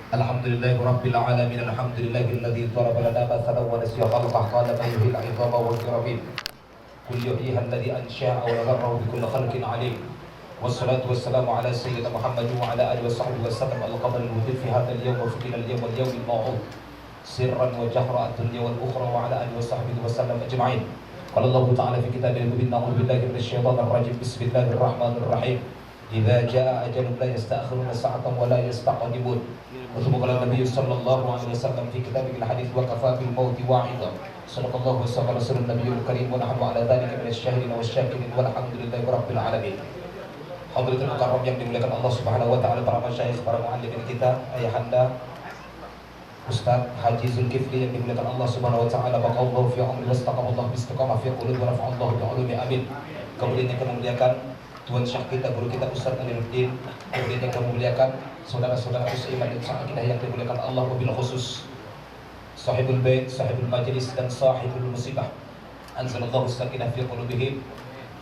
Alhamdulillahi Rabbil Alamin. Alhamdulillahilladzi daraba lana mathalan wa nasiya khalqah qala man yuhyil 'idhama wa hiya ramim. Qul yuhyiha alladzi ansha'a wa nazzarahu bi kulli khalqin 'alim. Wassalatu wassalamu ala sayyidina Muhammad wa ala alihi wa sahbihi wa sallam al-qamar al-mudhil fi hadha al-yawm wa fi al-yawm wal-yawm al-maw'ud sirran wa jahran ad-dunya wal-ukhra wa ala alihi wa sahbihi wa sallam ajma'in. Qala Allah ta'ala fi kitabihi al-mubin na'udzu billahi minasy syaithanir rajim. Bismillahirrahmanirrahim. Idza jaa ajalun la yasta'khiruna sa'atan wa la yastaqdimun. Wa qala Nabi sallallahu alaihi wasallam fi kitabihil hadits wa kafa bil mauti wa'idha. Sadaqallahu wa sadaqa rasulun nabiyul karim wa nahnu ala dzalika minasyahidin wasyakirin walhamdulillahi rabbil alamin. Hadratul mukarram yang dimuliakan Allah Subhanahu wa taala, para masyayikh, para muallimin kita, ayahanda Ustaz Haji Zulkifli yang dimuliakan Allah Subhanahu wa taala, baqallahu fi umri wastaqamallahu bistiqamah fi qulubi wa rafa'allahu bi ulumi amin. Kemudian yang kami muliakan Tuan Syekh kita, guru kita Ustaz Aliruddin. Kemudian yang kami muliakan saudara-saudara seiman dan sahabat yang dimuliakan Allah, wabil khusus sahibul bait, sahibul majlis dan sahibul musibah. Anzalallahu sakinah fi qulubihim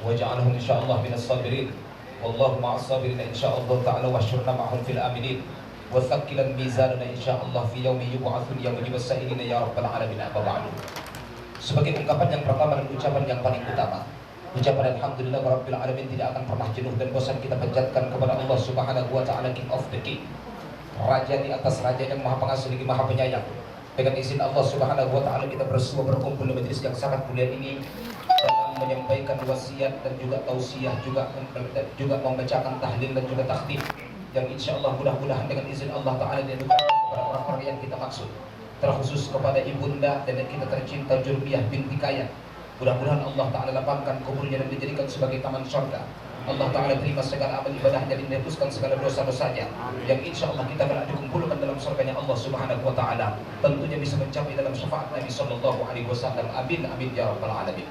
wa ja'alahum insyaallah minas sabirin. Wallahu ma'as sabirin insyaallah ta'ala wa syurna ma'hum fil aminin. Wa thaqilan mizanana insyaallah fi yaumi yub'atsun yawma yubassirina ya rabbal alamin. Amma ba'du. Sebagai ungkapan yang pertama dan ucapan yang paling utama, ucapan alhamdulillah rabbil alamin tidak akan pernah jenuh dan bosan kita panjatkan kepada Allah Subhanahu wa taala, King of the King, raja di atas raja yang maha pengasih lagi maha penyayang. Dengan izin Allah Subhanahu wa taala kita bersua berkumpul di majelis yang sangat mulia ini dalam menyampaikan wasiat dan juga tausiah, juga membacakan tahlil dan juga takhdim yang insyaallah mudah-mudahan dengan izin Allah taala diadukan kepada orang-orang yang kita maksud, terkhusus kepada ibunda dan kita tercinta Jurbiah binti Kaya. Mudah-mudahan Allah Ta'ala lapangkan kuburnya dan dijadikan sebagai taman surga. Allah Ta'ala terima segala amal ibadahnya dan dihapuskan segala dosa-dosanya, yang insya Allah kita akan dikumpulkan dalam surganya Allah Subhanahu wa Ta'ala. Tentunya bisa mencapai dalam syafaat Nabi Sallallahu Alaihi Wasallam. Amin amin ya rabbal alamin.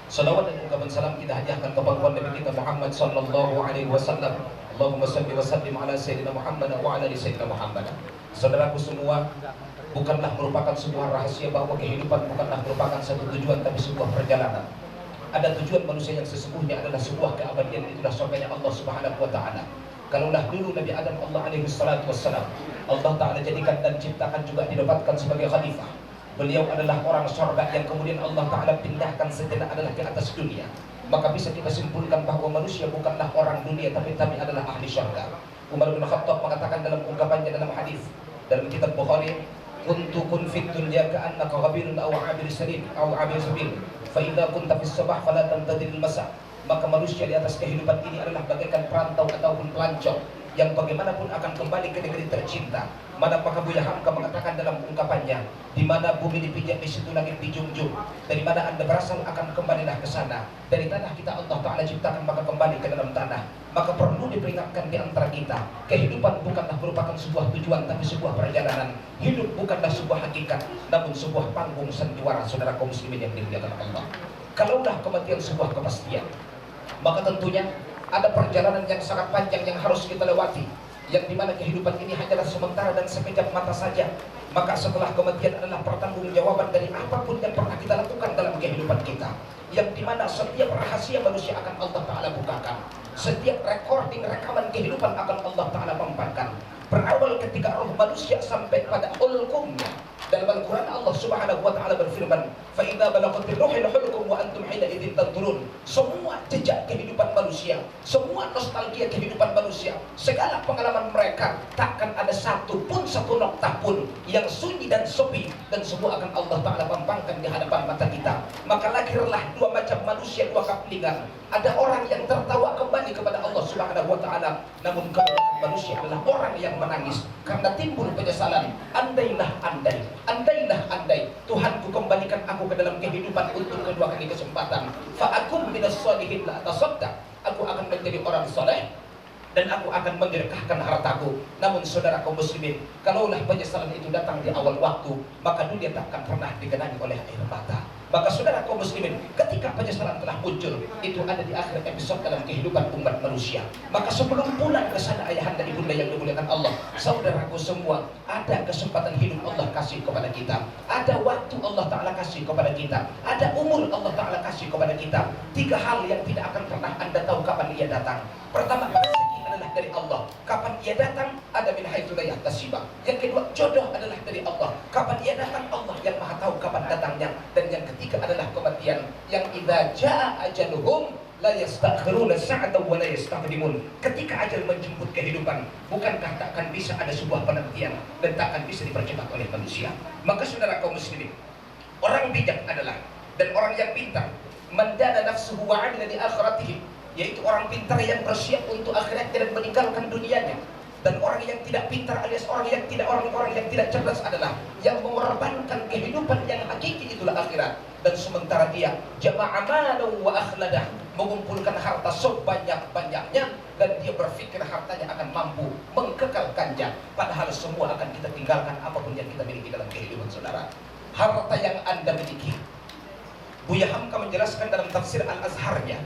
Salawat dan ungkapan salam kita hadiahkan kepada Nabi kita Muhammad Sallallahu Alaihi Wasallam. Allahumma salli wa sallim ala Sayyidina Muhammad wa ala ali Sayyidina Muhammad. Saudaraku semua, bukanlah merupakan sebuah rahasia bahwa kehidupan bukanlah merupakan satu tujuan tapi sebuah perjalanan. Ada tujuan manusia yang sesungguhnya adalah sebuah keabadian, itulah surganya Allah Subhanahu wa taala. Kalaulah dulu Nabi Adam Allah alaihi salatu wassalam, Allah taala jadikan dan ciptakan juga didapatkan sebagai khalifah. Beliau adalah orang surga yang kemudian Allah taala pindahkan sejenak adalah ke atas dunia. Maka bisa kita simpulkan bahwa manusia bukanlah orang dunia tapi adalah ahli surga. Umar bin Khattab mengatakan dalam ungkapannya dalam hadis dalam kitab Bukhari, kuntu kun fid dunya ka'annaka ghabirun aw 'abir sabil aw 'abir sabil fa idza kunta fis sabah fala tantadil masa. Maka manusia di atas kehidupan ini adalah bagaikan perantau ataupun pelancong yang bagaimanapun akan kembali ke negeri tercinta. Mana Pak Buya Hamka mengatakan dalam ungkapannya, di mana bumi dipijak di situ langit dijunjung. Dari mana Anda berasal akan kembalilah ke sana. Dari tanah kita Allah Ta'ala ciptakan maka kembali ke dalam tanah. Maka perlu diperingatkan di antara kita, kehidupan bukanlah merupakan sebuah tujuan tapi sebuah perjalanan. Hidup bukanlah sebuah hakikat namun sebuah panggung sandiwara, saudara kaum muslimin yang dimuliakan Allah. Kalaulah kematian sebuah kepastian, maka tentunya ada perjalanan yang sangat panjang yang harus kita lewati, yang dimana kehidupan ini hanyalah sementara dan sekejap mata saja. Maka setelah kematian adalah pertanggungjawaban dari apapun yang pernah kita lakukan dalam kehidupan kita, yang dimana setiap rahasia manusia akan Allah Ta'ala bukakan, setiap recording rekaman kehidupan akan Allah Ta'ala pampangkan. Berawal ketika roh manusia sampai pada hulkumnya. Dalam Al-Quran Allah Subhanahu wa Ta'ala berfirman, fa idza balaghatir ruhul hulkum wa antum hina idzin tanzurun. Semua jejak kehidupan manusia, semua nostalgia kehidupan manusia, segala pengalaman mereka, takkan ada satu nokta pun yang sunyi dan sepi, dan semua akan Allah Ta'ala pampangkan di hadapan mata kita. Maka lahirlah dua macam manusia, dua kaplingan. Ada orang yang tertawa kembali kepada Allah Subhanahu wa Ta'ala, namun kebanyakan manusia adalah orang yang menangis karena timbul penyesalan. Andai Tuhanku kembalikan aku ke dalam kehidupan untuk kedua kali kesempatan, fa akum minas sholihin la atasaddaq, aku akan menjadi orang soleh dan aku akan menyedekahkan hartaku. Namun saudara kaum muslimin, kalaulah penyesalan itu datang di awal waktu, maka dunia takkan pernah digenangi oleh air mata. Maka saudara kaum muslimin, ketika penyesalan telah muncul, itu ada di akhir episode dalam kehidupan umat manusia. Maka sebelum pulang ke sana ayahanda ibunda yang dimuliakan Allah, saudaraku semua, ada kesempatan hidup Allah kasih kepada kita, ada waktu Allah Ta'ala kasih kepada kita, ada umur Allah Ta'ala kasih kepada kita. Tiga hal yang tidak akan pernah Anda tahu kapan ia datang. Pertama, rezeki adalah dari Allah. kapan ia datang, ada min haitsu la yahtasib. Yang kedua, jodoh adalah dari Allah. Kapan ia datang, Allah yang Maha tahu kapan datangnya. Dan yang ketiga adalah kematian, yang idza jaa ajaluhum la yastakhiruna sa'atan wa la yastaqdimun. Ketika ajal menjemput kehidupan, bukankah tak akan bisa ada sebuah penantian dan tak akan bisa dipercepat oleh manusia? Maka saudara kaum muslimin, orang bijak adalah, dan orang yang pintar, mandana nafsuhu wa 'amila li akhiratihi, yaitu orang pintar yang bersiap untuk akhiratnya dan meninggalkan dunianya. Dan orang yang tidak pintar alias orang yang tidak cerdas adalah yang mengorbankan kehidupan yang hakiki, itulah akhirat. Dan sementara dia jama'a malahu wa akhladah, mengumpulkan harta sebanyak-banyaknya, dan dia berpikir hartanya akan mampu mengkekalkannya, padahal semua akan kita tinggalkan apapun yang kita miliki dalam kehidupan saudara. Harta yang Anda miliki, Buya Hamka menjelaskan dalam tafsir Al-Azharnya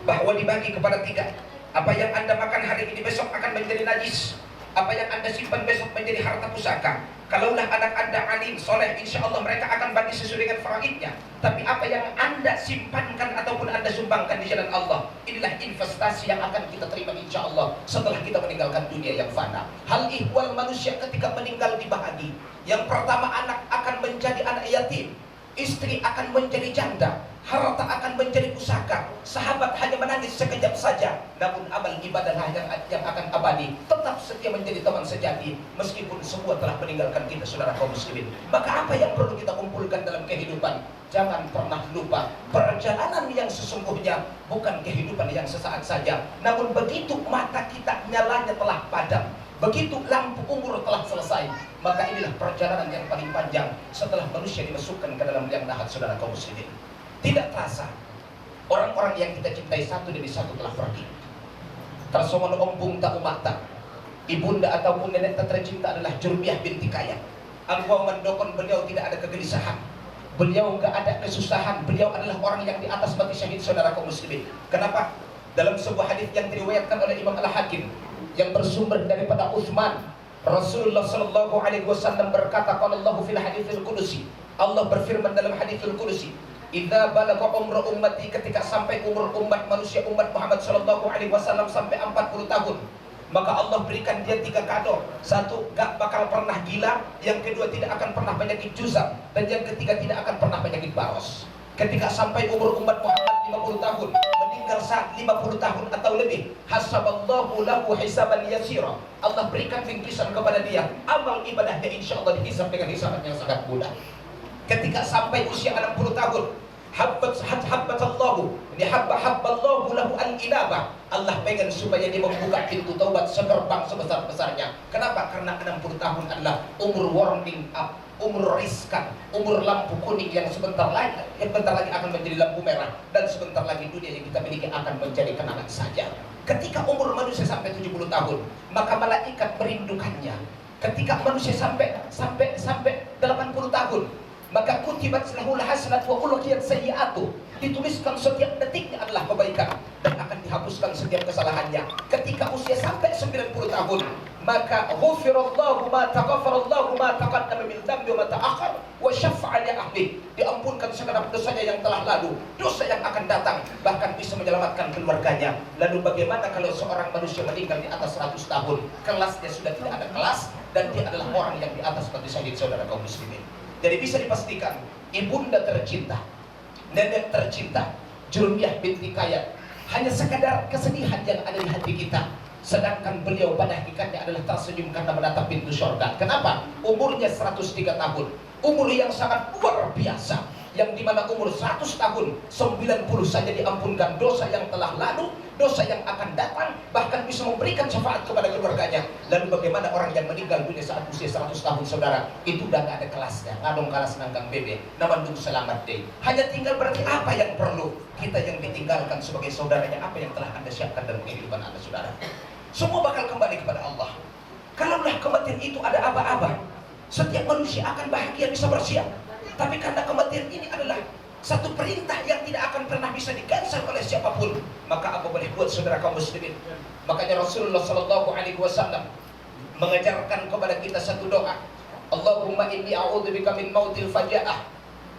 bahwa dibagi kepada tiga. Apa yang Anda makan hari ini besok akan menjadi najis. Apa yang Anda simpan besok menjadi harta pusaka. Kalaulah anak Anda alim, soleh, insya Allah mereka akan bagi sesuai dengan faraidnya. Tapi apa yang Anda simpankan ataupun Anda sumbangkan di jalan Allah, inilah investasi yang akan kita terima insya Allah setelah kita meninggalkan dunia yang fana. Hal ihwal manusia ketika meninggal dibahagi. Yang pertama, anak akan menjadi anak yatim, istri akan menjadi janda, harta akan menjadi pusaka, sahabat hanya menangis sekejap saja, namun amal ibadahlah yang akan abadi, tetap setia menjadi teman sejati meskipun semua telah meninggalkan kita saudara kaum muslimin. Maka apa yang perlu kita kumpulkan dalam kehidupan? Jangan pernah lupa, perjalanan yang sesungguhnya bukan kehidupan yang sesaat saja, namun begitu mata kita nyalanya telah padam, begitu lampu umur telah selesai, maka inilah perjalanan yang paling panjang setelah manusia dimasukkan ke dalam liang lahat saudara kaum muslimin. Tidak terasa, orang-orang yang kita cintai satu demi satu telah pergi. Tersoman ompung tak umata, ibunda ataupun nenek tercinta adalah Jurmiyah binti Kaya. Angkuang mendokon beliau tidak ada kegelisahan, beliau enggak ada kesusahan, beliau adalah orang yang di atas mati syahid saudara kaum muslimin. Kenapa? Dalam sebuah hadis yang diriwayatkan oleh Imam Al-Hakim yang bersumber daripada Utsman, Rasulullah sallallahu alaihi wasallam berkata, qala Allahu fil haditsil qudusi, Allah berfirman dalam haditsul qudusi, idza balagha umru ummati, ketika sampai umur umat manusia umat Muhammad sallallahu alaihi wasallam sampai 40 tahun, maka Allah berikan dia 3 kado. Satu, gak bakal pernah gila. Yang kedua, tidak akan pernah penyakit juzam. Dan yang ketiga, tidak akan pernah penyakit baros. Ketika sampai umur umat Muhammad 50 tahun, meninggal saat 50 tahun atau lebih, hasaballahu lahu hisaban yasira, Allah berikan bingkisan kepada dia, amal ibadahnya insya Allah dihisab dengan hisaban yang sangat mudah. Ketika sampai usia 60 tahun, habbatallahu lahu al-inabah, Allah pengen supaya dia membuka pintu taubat segerbang sebesar-besarnya. Kenapa? Karena 60 tahun adalah umur warming up, umur riskan, umur lampu kuning yang sebentar lagi akan menjadi lampu merah, dan sebentar lagi dunia yang kita miliki akan menjadi kenangan saja. Ketika umur manusia sampai 70 tahun, maka malaikat merindukannya. Ketika manusia sampai 80 tahun, maka kutibat lahul hasanat wa ulqiyat sayyi'atu, dituliskan setiap detiknya adalah kebaikan dan akan dihapuskan setiap kesalahannya. Ketika usia sampai 90 tahun, maka ghufirallahu ma taghafarallahu ma taqaddama min dhanbi wa ma ta'akhkhar wa syafa'a li ahli, diampunkan segenap dosanya yang telah lalu, dosa yang akan datang, bahkan bisa menyelamatkan keluarganya. Lalu bagaimana kalau seorang manusia meninggal di atas 100 tahun, kelasnya sudah tidak ada kelas, dan dia adalah orang yang di atas mati syahid saudara kaum muslimin. Jadi bisa dipastikan, ibunda tercinta, nenek tercinta, Jurmiyah binti Kaya, hanya sekadar kesedihan yang ada di hati kita. Sedangkan beliau pada hakikatnya adalah tersenyum karena menatap pintu surga. Kenapa? Umurnya 103 tahun, umur yang sangat luar biasa, yang dimana umur 100 tahun, 90 saja diampunkan dosa yang telah lalu, dosa yang akan datang, bahkan bisa memberikan syafaat kepada keluarganya. Lalu bagaimana orang yang meninggal dunia saat usia 100 tahun saudara? Itu udah gak ada kelasnya, ngadong kelas nanggang bebe, namanya selamat deh. Hanya tinggal berarti apa yang perlu? Kita yang ditinggalkan sebagai saudaranya, apa yang telah Anda siapkan dalam kehidupan Anda saudara? Semua bakal kembali kepada Allah. Kalaulah kematian itu ada aba-aba, setiap manusia akan bahagia bisa bersiap. Tapi karena kematian ini adalah satu perintah yang tidak akan pernah bisa di-cancel oleh siapapun, maka apa boleh buat saudara kaum muslimin? Makanya Rasulullah sallallahu alaihi wasallam mengajarkan kepada kita satu doa, Allahumma inni a'udzubika min mautil fajaah.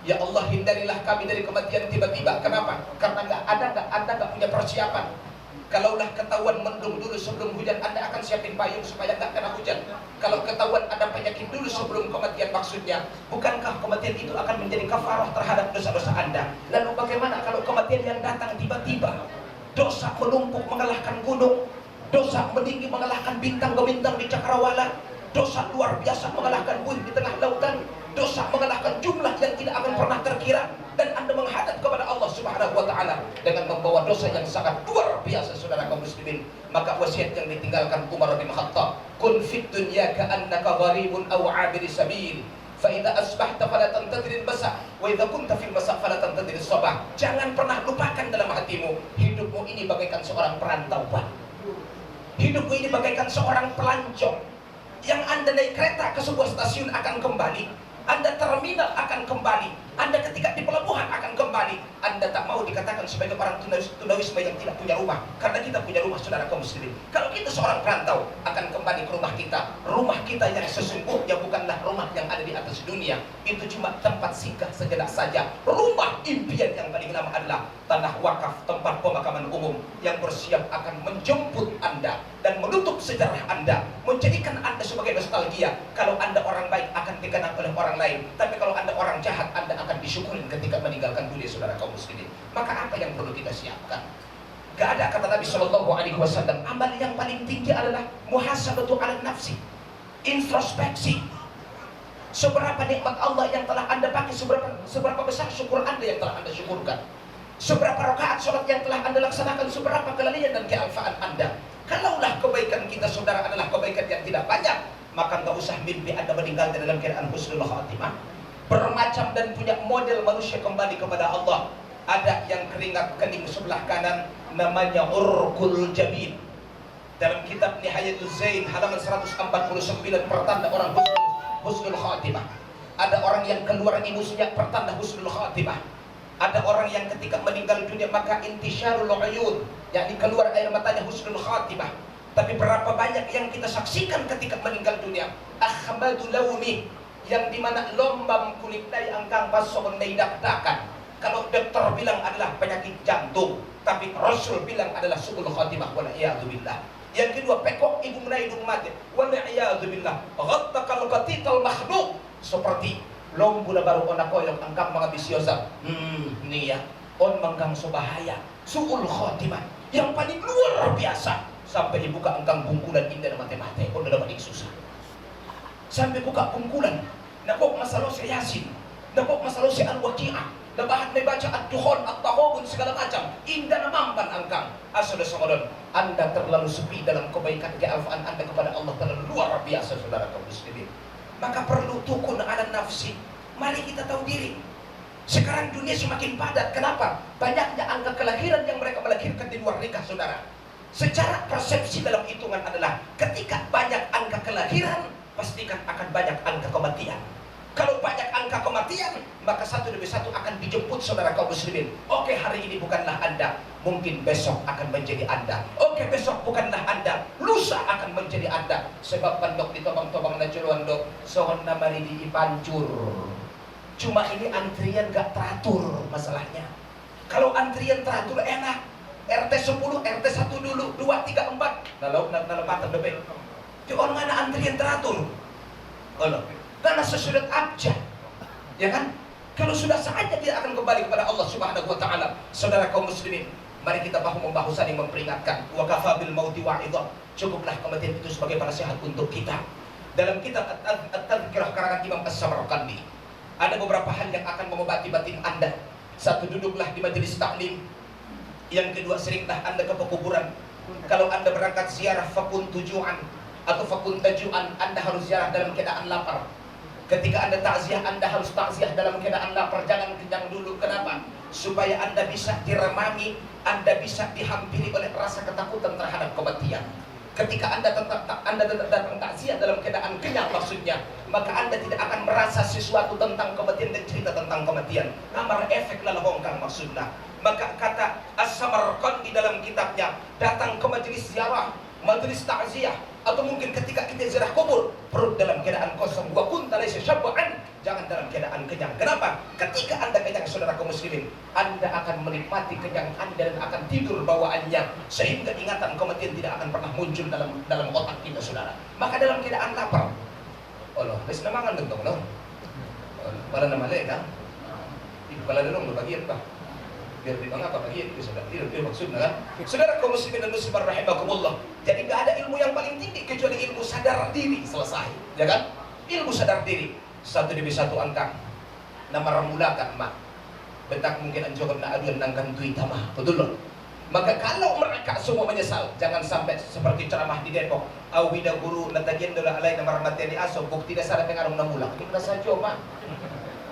Ya Allah, hindarilah kami dari kematian tiba-tiba. Kenapa? Karena Anda nggak punya persiapan. Kalaulah ketahuan mendung dulu sebelum hujan, Anda akan siapin payung supaya nggak kena hujan. Kalau ketahuan ada penyakit dulu sebelum kematian, maksudnya, bukankah kematian itu akan menjadi kafarah terhadap dosa-dosa Anda? Lalu bagaimana kalau kematian yang datang tiba-tiba? Dosa menumpuk mengalahkan gunung, dosa meninggi mengalahkan bintang-bintang di cakrawala, dosa luar biasa mengalahkan buih di tengah lautan, dosa mengalahkan jumlah yang tidak akan pernah terkira, dan Anda menghadap kepada Allah Subhanahu wa taala dengan membawa dosa yang sangat luar biasa, saudara kaum muslimin. Maka wasiat yang ditinggalkan Umar bin Khattab, kun fid dunya ka'annaka gharibun aw 'abir sabil, fa idza asbahta fala tantadhir al-masa wa idza kunta fil masa fala tantadhir as-sabah. Jangan pernah lupakan dalam hatimu, hidupmu ini bagaikan seorang perantau, Pak. Hidupmu ini bagaikan seorang pelancong. Yang Anda naik kereta ke sebuah stasiun akan kembali, Anda terminal akan kembali, Anda ketika di pelabuhan akan kembali. Anda tak mau dikatakan sebagai orang tunawisma yang tidak punya rumah, karena kita punya rumah, saudara kaum muslimin. Kalau kita seorang perantau, akan kembali ke rumah kita yang sesungguhnya bukanlah rumah yang ada di atas dunia. Itu cuma tempat singgah sejenak saja. Rumah impian yang paling lama adalah tanah wakaf, tempat pemakaman umum yang bersiap akan menjemput Anda dan menutup sejarah Anda, menjadikan Anda sebagai nostalgia. Kalau Anda orang baik akan dikenang oleh orang lain, tapi kalau Anda orang jahat, Anda akan disyukuri ketika meninggalkan dunia, saudara kaum muslimin. Maka apa yang perlu kita siapkan? Gak ada, kata Nabi Shallallahu Alaihi Wasallam, amal yang paling tinggi adalah muhasabatu ala nafsi, introspeksi. Seberapa nikmat Allah yang telah Anda pakai, seberapa besar syukur Anda yang telah Anda syukurkan, seberapa rakaat sholat yang telah Anda laksanakan, seberapa kelalian dan kealfaan Anda. Kalaulah kebaikan kita, saudara, adalah kebaikan yang tidak banyak, maka nggak usah mimpi Anda meninggal dalam keadaan husnul khatimah. Bermacam dan punya model manusia kembali kepada Allah. Ada yang keringat kening sebelah kanan, namanya urkul jabin. Dalam kitab Nihayatul Zain halaman 149, pertanda orang husnul khatimah. Ada orang yang keluar inusnya, pertanda husnul khatimah. Ada orang yang ketika meninggal dunia maka intisyarul uyun, yakni keluar air matanya, husnul khatimah. Tapi berapa banyak yang kita saksikan ketika meninggal dunia, akhmadul laumi, yang dimana lombam kulit dari angkang pasokan meidakdakan. Kalau dokter bilang adalah penyakit jantung, tapi Rasul bilang adalah su'ul khatimah, wala'iyadzubillah. Yang kedua, pekok ibu menaidung mati, wala'iyadzubillah. Ghattakal qatital makhluk, seperti lombula baru ona koyok angkang mga bisyosa. Ini ya, on manggang sobahaya, su'ul khatimah, yang paling luar biasa. Sampai dibuka angkang bungkulan indah na mate-mate, on dalam adik susah. Sampai buka bungkulan, nabok masalah si Yasin, nabok masalah si Al-Waqi'ah, nabahat may baca at-tuhon, at-tahobun, segala macam. Indah na mampan angkang. Asal saudara, Anda terlalu sepi dalam kebaikan kealfaan Anda kepada Allah, terlalu luar biasa, saudara kaum muslimin. Maka perlu tukun ala nafsi. Mari kita tahu diri. Sekarang dunia semakin padat. Kenapa? Banyaknya angka kelahiran yang mereka melahirkan di luar nikah, saudara. Secara persepsi dalam hitungan adalah ketika banyak angka kelahiran, pastikan akan banyak angka kematian. Kalau banyak angka kematian, maka satu demi satu akan dijemput, saudara kaum muslimin. Oke, hari ini bukanlah Anda, mungkin besok akan menjadi Anda. Oke, besok bukanlah Anda, lusa akan menjadi Anda. Sebab pandok di tobang-tobang na juluan dok, sohon na maridi ipancur. Cuma ini antrian gak teratur masalahnya. Kalau antrian teratur enak, RT 10, RT 1 dulu, 2, 3, 4, nalapatan dobek. Di orang mana antrian teratur? Kalau karena sesudah abjad, ya kan? Kalau sudah saatnya dia akan kembali kepada Allah Subhanahu wa taala. Saudara kaum muslimin, mari kita bahu-membahu saling memperingatkan. Wa kafa bil mauti wa'idha. Cukuplah kematian itu sebagai nasihat untuk kita. Dalam kitab At-Tadhkirah karangan Imam As-Samarqandi, ada beberapa hal yang akan mengobati batin Anda. Satu, duduklah di majelis taklim. Yang kedua, seringlah Anda ke pekuburan. Kalau Anda berangkat ziarah fakun tujuan atau fakun tajuan, Anda harus ziarah dalam keadaan lapar. Ketika Anda takziah, Anda harus takziah dalam keadaan lapar. Jangan kenyang dulu. Kenapa? Supaya Anda bisa diremami, Anda bisa dihampiri oleh rasa ketakutan terhadap kematian. Ketika Anda datang takziah dalam keadaan kenyang, maksudnya, maka Anda tidak akan merasa sesuatu tentang kematian dan cerita tentang kematian. Amar efek lalahongkang maksudnya. Maka kata As-Samarqandi di dalam kitabnya, datang ke majelis ziarah, majelis takziah, atau mungkin ketika kita ziarah kubur, perut dalam keadaan kosong. Wa kunta laysa syab'an, jangan dalam keadaan kenyang. Kenapa? Ketika Anda kenyang, saudara kaum muslimin, Anda akan menikmati kenyang Anda dan akan tidur bawaannya, sehingga ingatan kematian tidak akan pernah muncul dalam otak kita, saudara. Maka dalam keadaan lapar, Allah, les namangan dong, no? Pala na mali, kan? Pala na nung bagian pa. Biar di mga bagian itu sudah tidak maksud kan? Saudara kaum muslimin dan muslimat rahimakumullah. Jadi nggak ada ilmu yang paling tinggi kecuali ilmu sadar diri, selesai, ya kan? Ilmu sadar diri. Satu demi satu angka. Nama ramulakan mak. Betak mungkin anjogam na aduan nangkan tuita mah, betul loh. Maka kalau mereka semua menyesal, jangan sampai seperti ceramah di Depok. Awida guru natajen dola alai nama ramateni aso bukti dasar pengarung namulak. Ini merasa cuma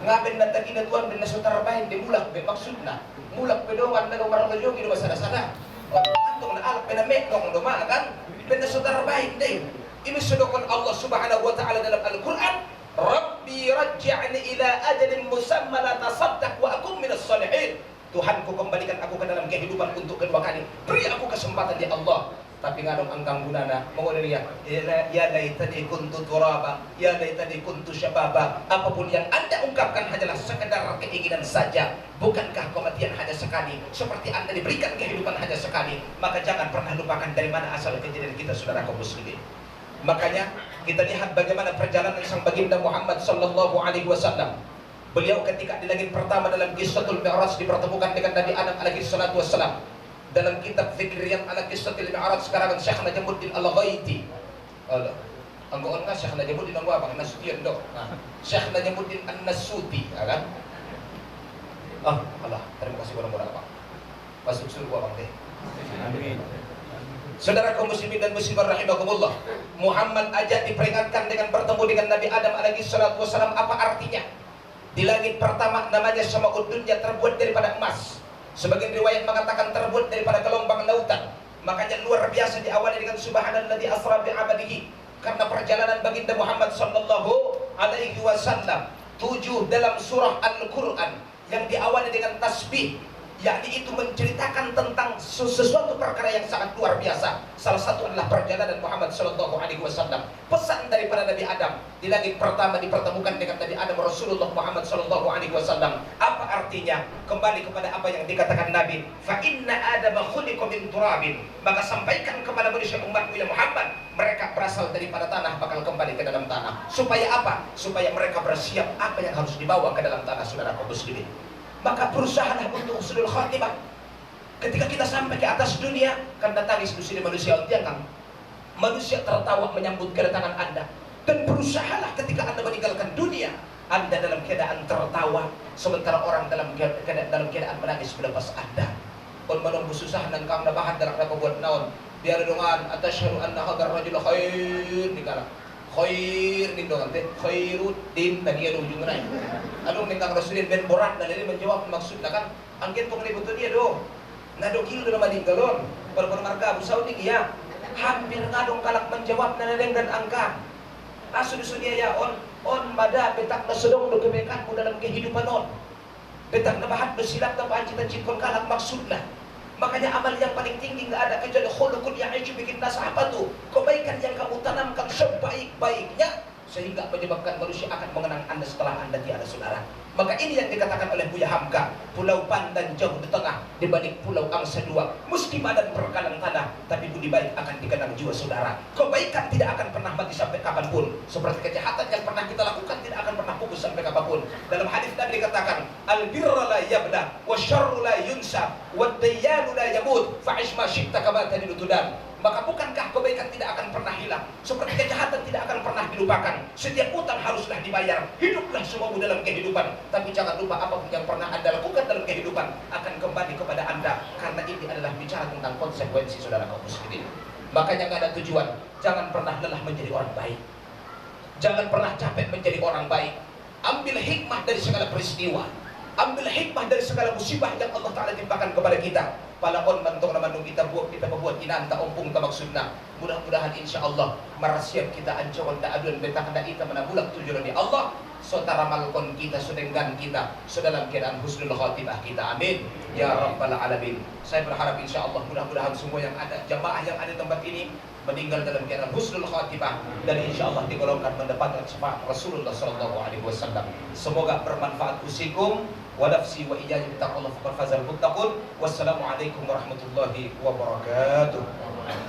ngaben natagina tuan ben nasutar bahin di mulak be maksudna. Mulak pedoman na marang jogi do sana. Oh, antong na alak penamek dong do kan. Ben nasutar bahin deh. Ini sedokon Allah Subhanahu wa taala dalam Al-Qur'an. Rabbi raj'ani ila ajalin musamma la tasaddaq wa akum minas salihin. Tuhanku, kembalikan aku ke dalam kehidupan untuk kedua kali. Beri aku kesempatan ya Allah. Tapi ngadong angkang gunana mengono dia. Ya laitani kuntu turaba, ya laitani kuntu syababa. Apapun yang Anda ungkapkan hanyalah sekedar keinginan saja. Bukankah kematian hanya sekali? Seperti Anda diberikan kehidupan hanya sekali. Maka jangan pernah lupakan dari mana asal kejadian kita, saudara kaum muslimin. Makanya kita lihat bagaimana perjalanan sang baginda Muhammad sallallahu alaihi wasallam. Beliau ketika di langit pertama dalam Qissatul Mi'raj dipertemukan dengan Nabi Adam alaihi salatu wassalam. Dalam kitab Fikriyan ala Qissatul Mi'raj sekarang Syekh Najamuddin Al-Ghaiti. Allah. Anggoon nga Syekh Najamuddin ang wabang Nasution do. Syekh Najamuddin An-Nasuti, kan? Allah, terima kasih orang-orang Pak. Masuk surga Bang deh. Amin. Saudara kaum muslimin dan muslimat rahimakumullah, Muhammad aja diperingatkan dengan bertemu dengan Nabi Adam alaihi salatu wasallam. Apa artinya? Di langit pertama namanya Sama'ud Dunya terbuat daripada emas. Sebagian riwayat mengatakan terbuat daripada gelombang lautan. Makanya luar biasa diawali dengan subhanalladzi asra bi 'abdihi. Karena perjalanan baginda Muhammad sallallahu alaihi wasallam 7 dalam surah Al-Qur'an yang diawali dengan tasbih, yakni itu menceritakan tentang sesuatu perkara yang sangat luar biasa. Salah satu adalah perjalanan Muhammad sallallahu alaihi wasallam. Pesan daripada Nabi Adam di langit pertama dipertemukan dengan Nabi Adam Rasulullah Muhammad sallallahu alaihi wasallam. Apa artinya? Kembali kepada apa yang dikatakan Nabi, fa inna adama khuliqa min turabin. Maka sampaikan kepada manusia umatmu ya Muhammad, mereka berasal daripada tanah, bakal kembali ke dalam tanah. Supaya apa? Supaya mereka bersiap apa yang harus dibawa ke dalam tanah, saudara kaum muslimin. Maka berusahalah untuk husnul khatimah. Ketika kita sampai ke atas dunia, kan tangis di sini manusia kan. Manusia tertawa menyambut kedatangan Anda. Dan berusahalah ketika Anda meninggalkan dunia, Anda dalam keadaan tertawa, sementara orang dalam keadaan menangis melepas Anda. Kon menunggu susah dan kang nabahan dalam apa buat naon. Biar dengan atasyhadu anna hadar rajul khair dikala. Khair nih dong, khairuddin tadi ada ujungnya. Aduh ningkang Rasulin ben borat dan ini menjawab maksudnya kan angkin pengen betul dia dong. Ngado kilo nama dinggalon. Pada marga Saudi ya. Hampir ngadong kalak menjawab nanadeng dan angka. Asu dunia ya on mada betak na sedong do kebekanmu dalam kehidupan on. Betak na bahat bersilap na pancita-cita kalak maksudnya. Makanya amal yang paling tinggi nggak ada kecuali khuluqun ya'ishu bikin nas. Apa tuh? Kebaikan yang kamu tanamkan sebaik-baiknya sehingga menyebabkan manusia akan mengenang Anda setelah Anda tiada, saudara. Maka ini yang dikatakan oleh Buya Hamka, Pulau Pandan jauh di tengah, di balik Pulau Angsa Dua, meski badan berkalang tanah, tapi budi baik akan dikenang jiwa, saudara. Kebaikan tidak akan pernah mati sampai kapanpun. Seperti kejahatan yang pernah kita lakukan tidak akan pernah pupus sampai kapanpun. Dalam hadis Nabi dikatakan, al-birra la yabla, wa syarru la yunsa, wa dayyanu la yamut, fa'ish ma syi'ta kama tadidu tudan. Maka bukankah kebaikan tidak akan pernah hilang? Seperti kejahatan tidak akan pernah dilupakan. Setiap utang haruslah dibayar. Hiduplah semuamu dalam kehidupan. Tapi jangan lupa apapun yang pernah Anda lakukan dalam kehidupan akan kembali kepada Anda. Karena ini adalah bicara tentang konsekuensi, saudara kaum muslimin. Makanya nggak ada tujuan. Jangan pernah lelah menjadi orang baik. Jangan pernah capek menjadi orang baik. Ambil hikmah dari segala peristiwa. Ambil hikmah dari segala musibah yang Allah Ta'ala timpakan kepada kita. Palakon mantong na manung kita pabuat inanta ompung ta maksudna. Mudah-mudahan insya Allah marasiap kita ancawan da adun betang da ita manabulak tujuan di Allah. Saudara malkon kita sudenggan kita sedalam keadaan husnul khatimah kita. Amin ya rabbal alamin. Saya berharap insya Allah mudah-mudahan semua yang ada jamaah yang ada di tempat ini meninggal dalam keadaan husnul khatimah dan insya Allah digolongkan mendapatkan syafaat Rasulullah sallallahu alaihi wasallam. Semoga bermanfaat usikum wa nafsi wa iyaya bittaqullah faqad fazal muttaqun. Wassalamualaikum warahmatullahi wabarakatuh.